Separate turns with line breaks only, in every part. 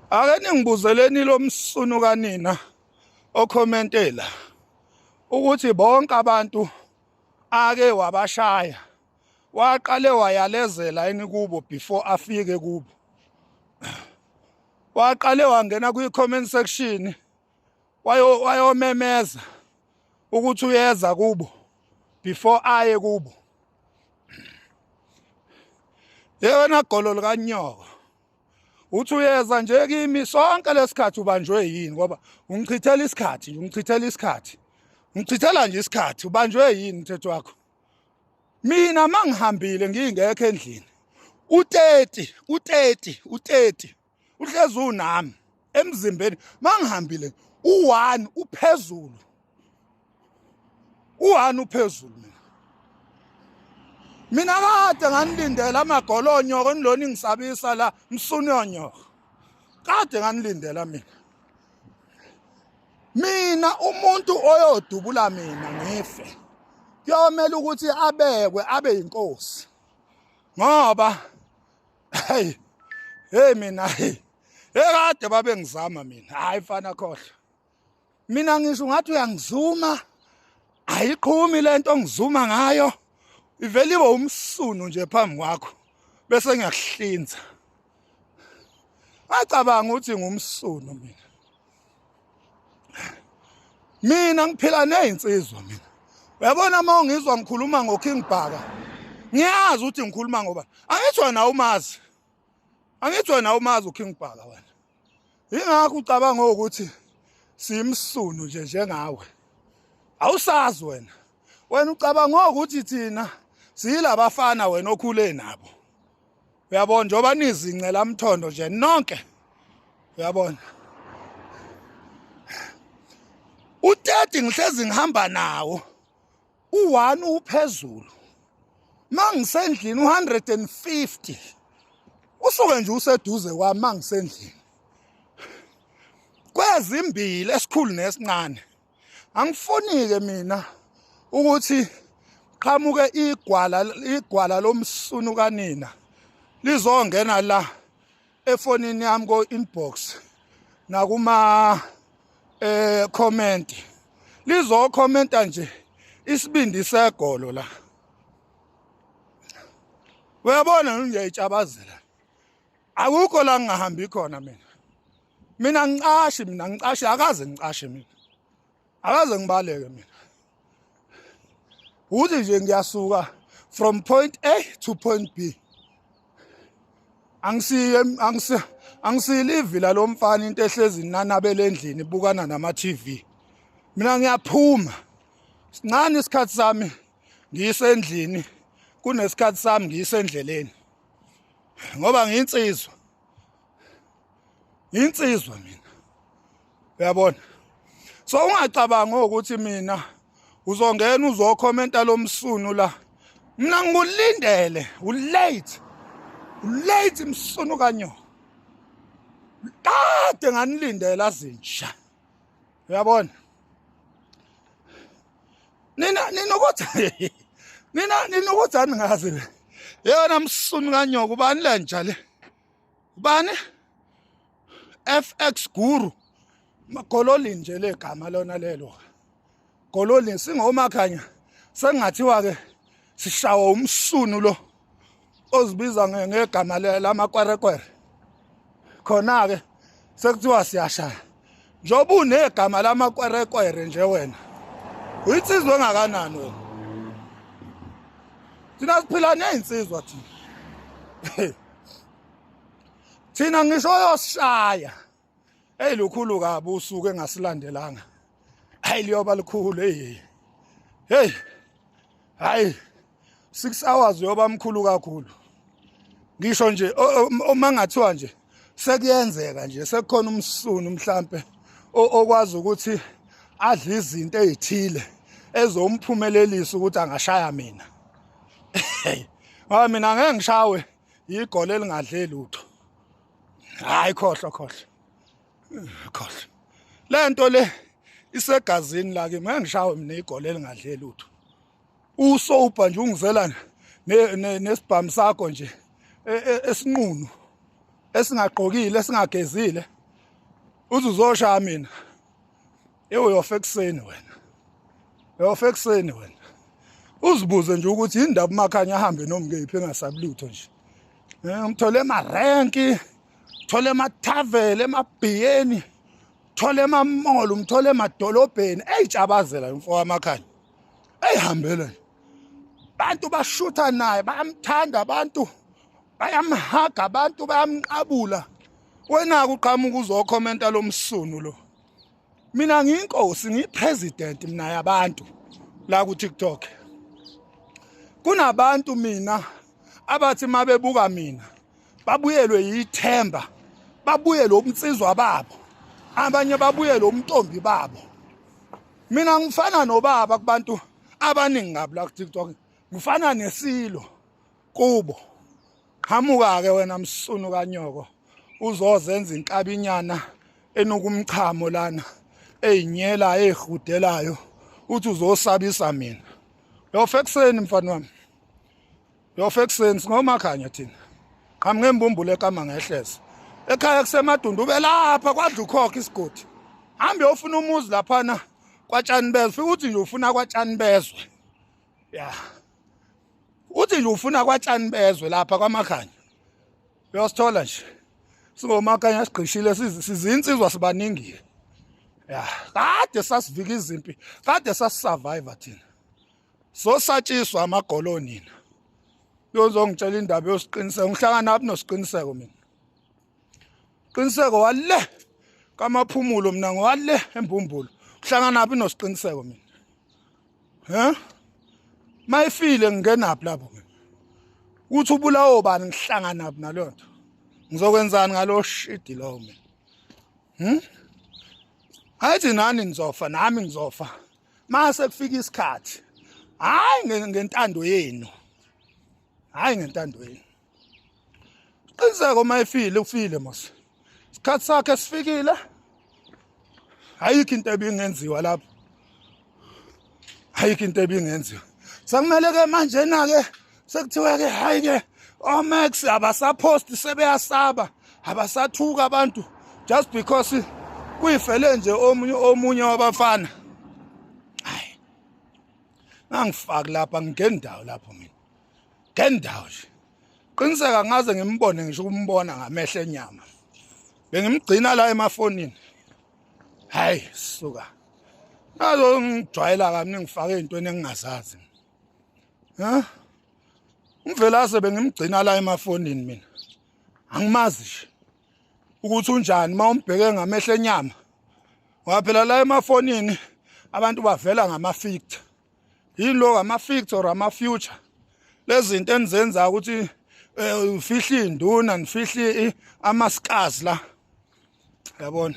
Ake ningibuzeleni lo msunu kanina okhomentela ukuthi bonke abantu ake wabashaya waqale wayalezela yini kubo before afike kubo. Waqale wangena kwi-comment section wayomemeza ukuthi uyeza kubo before aye kubo. Yena gololo kanyoka uthi uyeza nje kimi sonke lesikhathi ubanjwe yini ngoba ungichithela isikhathi ungichithela nje isikhathi ubanjwe yini mthetho wakho. Mina mangihambile ngingekho endlini u30 uhlezi unami emzimbeni mangihambile u1 uphezulu mina kade nganilindela amagolonyo eniloni ngisabisa la msunonyoko kade nganilindela mina umuntu oyodubula mina ngife kuyomela ukuthi abekwe abe inkosi ngoba mina ekade babe ngizama mina hayi mfana khohle mina ngisho ngathi uyangizuma ayiqhumi lento ongizuma ngayo iveliwe umsunu nje phambi kwakho bese ngiyakuhlinza acabanga ukuthi ngumsunu mina ngiphila nezinsizwa mina uyabona uma ungizwa ngikhuluma ngoKing Bhaka ngiyazi ukuthi ngikhuluma ngoba angithiwa na umazi uKing Bhaka wena ingakho ucabanga ukuthi simsunu nje njengawe awusazi wena ucabanga ukuthi thina siyilabafana wena okhule nabo uyabona njoba nizincela mthondo nje nonke uyabona u30 ngihlezi ngihamba nawo u1 uphezulu mangisendlini u150 usuke nje useduze kwami mangisendlini kwezimbili esikhulu nesincane angifuni-ke mina ukuthi qhamuke igwala lomsunu kanina lizongena la efonini yami ko-inbox nakuma comment lizokhomenta nje isibindi segolo la uyabona ngiyayitshabazela akukho la ngingahambi khona mina ngicashi akaze ngibaleke mina uthi nje ngiyasuka from point A to point B angisilivi la lo mfana into ehlezi nanabele endlini ibukana nama-TV mina ngiyaphuma sincane isikhathi sami ngisendlini kunesikhathi sami ngisendleleni ngoba ngiyinsizwa mina uyabona so ungacabanga ukuthi mina uzongena uzokhomenta lo msunu la mina ngulindele ulate msunu kanyo kade nganilindela zinja uyabona nina ukuthi aningazi yena msunu kanyo ubani lenja le ubani FX Guru magololi nje legama lona lelo gololi singomakhanya sengathiwa ke sishawa umsunu lo ozibiza ngegama lamakwerekwere khona ke sekuthiwa siyashaya njoba unegama lamakwerekwere nje wena uyinsizwa engakanani wena thina siphila nezinsizwa thina ngisho yosishaya lukhulu kabi usuku engasilandelanga liyoba likhulu hayi 6 hours yoba mkhulu kakhulu ngisho nje uma ngathiwa nje sekuyenzeka nje sekukhona umsunu mhlambe okwazi ukuthi adle izinto ezithile ezomphumelelisa ukuthi angashaya mina ngoba mina ngeke ngishawe igoli elingadle lutho hayi khohle lento le isegazini lake ngeke ngishawe mina igoli elingadle lutho usobha nje ungizela nesibhamu sakho nje esinqunu esingaqokile esingagezile uthi uzoshaya mina uyofa ekuseni wena uyofa ekuseni wena uzibuze nje ukuthi indaba uMakhanya ahambe noma ngephi engasabulutho nje umthole emarenki thole emathavele emabhiyeni thole emamall umthole emadolobheni eyijabazela umfowabo kaMakhanya eyihambele abantu bashutha naye bayamthanda abantu bayamhaga abantu bayamqabula wena uqhamuka uzokhomenta lo msunu lo mina ngiyinkosi ngiyipresident mina yabantu la ku TikTok kunabantu mina abathi mabebuka mina babuyelwe yithemba babuyelwe umnsizwa babo abanye babuyelwe umntombi babo mina ngifana nobaba kubantu abaningi ngabo la ku TikTok ngifana nesilo kubo hamuka ke wena msunu kanyoko uzozenza inkabinyana enokumchamo lana eyinyela ehudelayo uthi uzosabisa mina yofa ekuseni mfana wami yofa ekuseni singoMakhanya thina ngembumbulu ekama ngehleza ekhaya kusemadundu ube lapha kwadla ukhokha isigodi hambe uyofuna umuzi laphana kwaTshani Bezwe fika uthi nje ufuna kwaTshani Bezwe ya uthi nje ufuna kwaTshani Bezwe lapha kwaMakhanya uyosithola nje singoMakhanya sigqishile sizinsizwa sibaningi ya kade sasivika izimpi kade sasisurvive thina so satshiswa amagolonina uyozongitshela indaba yosiqiniseko ngihlangana naphi nosiqiniseko mina qiniseko wale kamaphumulo mina ngwale embumbulu uhlangana naphi nosiqiniseko mina mayifile ngingenaphi lapho mina uthi ubulawo bani ngihlangana naphi naleyo nto ngizokwenzani ngalo shit lo mina hayithi nani nizofa nami ngizofa mase kufika isikhathi hayi ngentando yenu hayi ngentando yenu qiniseko mayifile ufile mos isikhathi sakhe sifikile ayikho into ebingenziwa lapho ayikho into ebingenziwa sakumele ke manje na ke sekuthiwa ke hayi ke oMax abasapost sebeyasaba abasathuka abantu just because kuyifele nje omunye wabafana hayi ngangifaka lapha ngendawo lapho mina ngendawo nje qiniseka ngaze ngimbone ngisho ukumbona ngamehlo enyama bengimgcina la emafonini hayi suka nazo ngijwayela kamini ngifake izintweni engingazazi umvelase bengimgcina la emafonini mina angimazi nje ukuthi unjani mawumbheke ngamehlo enyama waphela la emafonini abantu bavela ngama-factor yini lo ama-factor or ama-future lezi zinto enizenza ukuthi ufihli induna nifihli amasikazi la yabona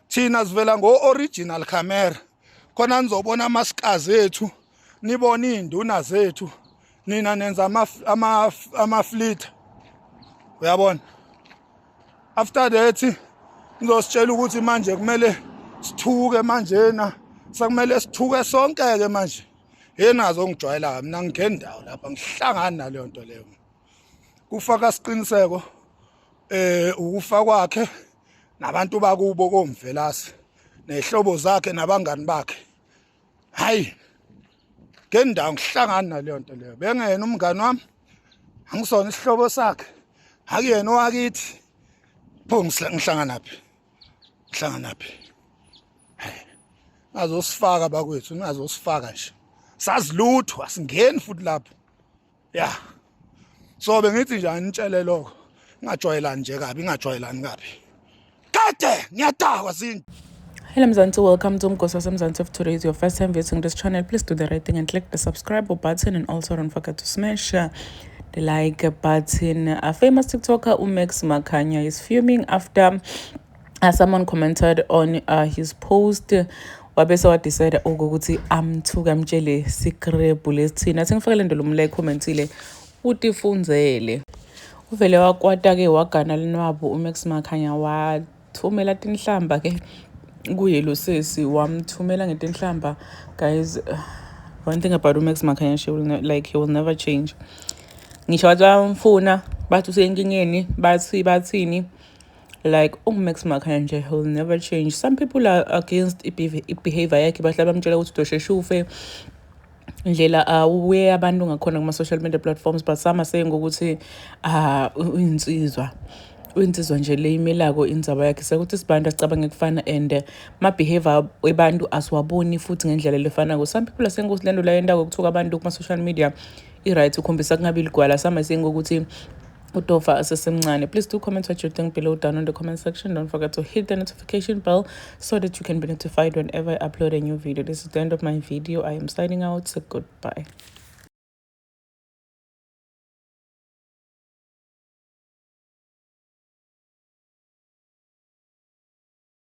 thina sivela ngo-original camera khona nizobona amasikazi ethu nibone izinduna zethu nina nenza ama-fleet uyabona after that ngizositshela ukuthi manje kumele sithuke manjena sakumele sithuke sonke ke manje yenazo ngijwayela mina ngingendawo lapha ngihlangana naleyo nto leyo kufaka isiqiniseko ukufa kwakhe nabantu bakubo komvelasi nehlobo zakhe nabangani bakhe hayi ngendawo ngihlangana naleyo nto leyo bengena umngani wami angisona isihlobo sakhe akuyena owakithi pho ngihlangana naphi hayi azosifaka bakwethu ngazosifaka nje sazilutho asingeni futhi lapho ya so bengithi nje anitshele lokho ngajwayelani nje kabi ngajwayelani kabi kade ngiyadakwa zini.
Hello Mzansi, welcome to Mgosa Mzansi. If today is your first time visiting this channel, please do the right thing and click the subscribe button, and also don't forget to smash the like button. A famous TikToker Umax Makhanya is fuming after someone commented on his post wabese wadecide ukuthi amthuka amtshele sikrebhu lesithina sengifakele ndolo umlike commentile utifunzele uvele wakwata ke wagana lenwabo Umax Makhanya wathumela tinhlamba ke kuye lo sesi wamthumela ngetinhlamba. Guys, one thing about Umax Makhanya, he will never change. Ngisho wamfuna bathi usenkingeni bathini like Max Makanje, he'll never change. Some people are against behavior yakhe, bahlala bamtshela ukuthi udosheshe ufe ndlela we abantu ngakhona kuma-social media platforms, but some are saying ukuthi uyinsizwa nje le imelako indzaba yakhe sekuthi sibantu asicabange kufana and ma-behavior webantu asiwaboni futhi ngendlela lefanako. Some people are saying ukuthi lento la yentako kuthuka abantu kuma-social media i-right ukhombisa kungabili gwala. Some are saying ukuthi uTofa asesemncane. Please do comment what you think below down in the comment section. Don't forget to hit the notification bell so that you can be notified whenever I upload a new video. This is the end of my video. I am signing out. So goodbye.